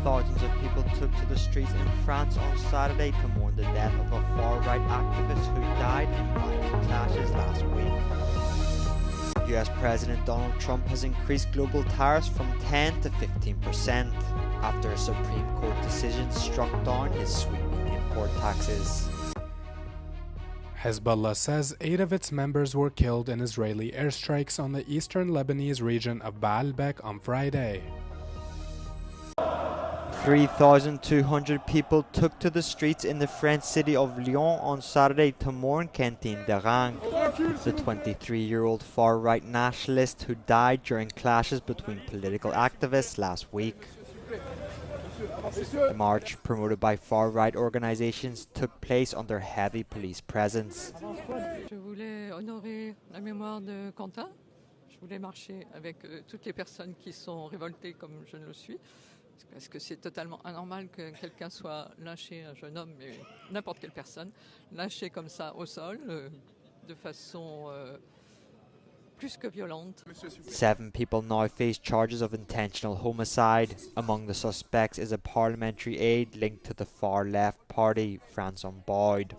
Thousands of people took to the streets in France on Saturday to mourn the death of a far-right activist who died in violent clashes last week. US President Donald Trump has increased global tariffs from 10 to 15% after a Supreme Court decision struck down his sweeping import taxes. Hezbollah says 8 of its members were killed in Israeli airstrikes on the eastern Lebanese region of Baalbek on Friday. 3,200 people took to the streets in the French city of Lyon on Saturday to mourn Quentin Durand, the 23-year-old far-right nationalist who died during clashes between political activists last week. The march, promoted by far-right organizations, took place under heavy police presence. Je voulais honorer la mémoire de Quentin. Je voulais marcher avec toutes les personnes qui sont révoltées comme je le suis. Parce que c'est totalement anormal que quelqu'un soit lynché, un jeune homme, mais n'importe quelle personne, lynché comme ça au sol, de façon plus que violente. 7 people now face charges of intentional homicide. Among the suspects is a parliamentary aide linked to the far-left party, François Baud.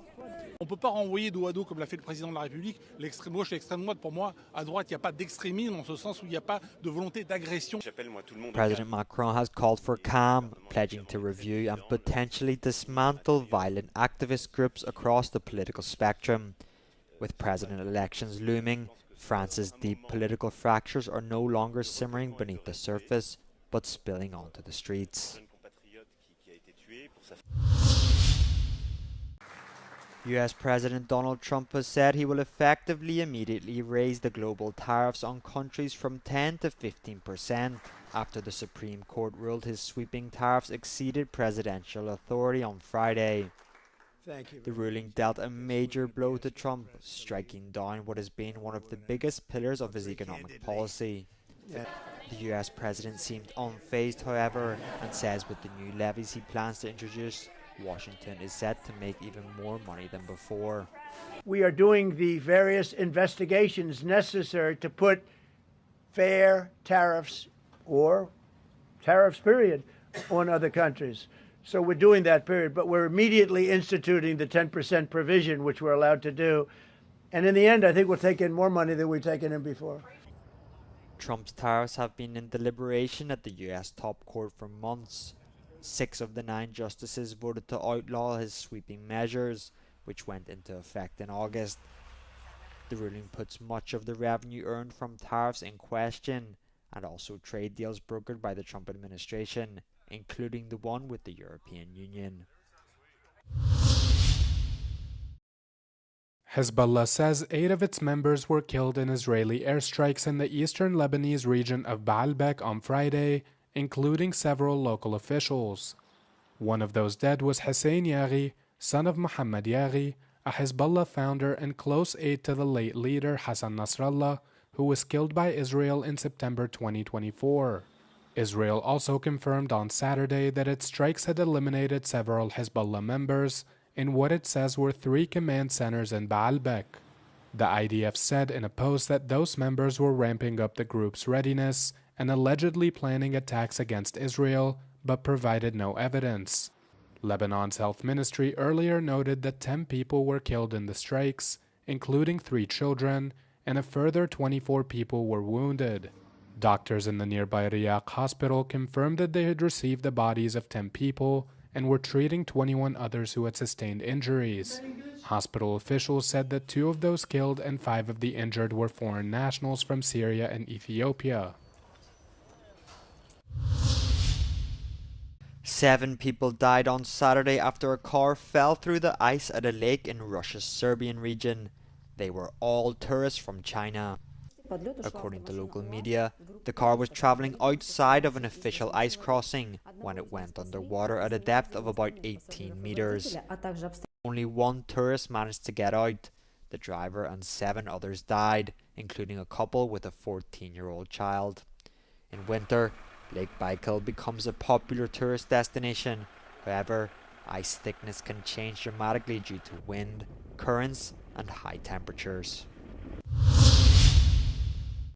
On ne peut pas renvoyer dos à dos comme l'a fait le président de la République, l'extrême gauche et l'extrême droite. Pour moi, à droite, il n'y a pas d'extrémisme en ce sens où il n'y a pas de volonté d'agression. President Macron has called for calm, pledging to review and potentially dismantle violent activist groups across the political spectrum. With president elections looming, France's deep political fractures are no longer simmering beneath the surface, but spilling onto the streets. US President Donald Trump has said he will effectively immediately raise the global tariffs on countries from 10 to 15% after the Supreme Court ruled his sweeping tariffs exceeded presidential authority on Friday. The ruling dealt a major blow to Trump, striking down what has been one of the biggest pillars of his economic policy. The US president seemed unfazed, however, and says with the new levies he plans to introduce, Washington is set to make even more money than before. We are doing the various investigations necessary to put fair tariffs, or tariffs period, on other countries. So we're doing that period, but we're immediately instituting the 10% provision, which we're allowed to do. And in the end, I think we'll take in more money than we've taken in before. Trump's tariffs have been in deliberation at the US top court for months. 6 of the 9 justices voted to outlaw his sweeping measures, which went into effect in August. The ruling puts much of the revenue earned from tariffs in question, and also trade deals brokered by the Trump administration, including the one with the European Union. Hezbollah says 8 of its members were killed in Israeli airstrikes in the eastern Lebanese region of Baalbek on Friday, including several local officials. One of those dead was Hussein Yaghi, son of Muhammad Yaghi, a Hezbollah founder and close aide to the late leader Hassan Nasrallah, who was killed by Israel in September 2024. Israel also confirmed on Saturday that its strikes had eliminated several Hezbollah members in what it says were 3 command centers in Baalbek. The IDF said in a post that those members were ramping up the group's readiness and allegedly planning attacks against Israel, but provided no evidence. Lebanon's health ministry earlier noted that 10 people were killed in the strikes, including 3 children, and a further 24 people were wounded. Doctors in the nearby Riyadh hospital confirmed that they had received the bodies of 10 people and were treating 21 others who had sustained injuries. Hospital officials said that 2 of those killed and 5 of the injured were foreign nationals from Syria and Ethiopia. 7 people died on Saturday after a car fell through the ice at a lake in Russia's Serbian region. They were all tourists from China. According to local media, the car was travelling outside of an official ice crossing when it went underwater at a depth of about 18 meters. Only 1 tourist managed to get out. The driver and 7 others died, including a couple with a 14-year-old child. In winter, Lake Baikal becomes a popular tourist destination. However, ice thickness can change dramatically due to wind, currents, and high temperatures.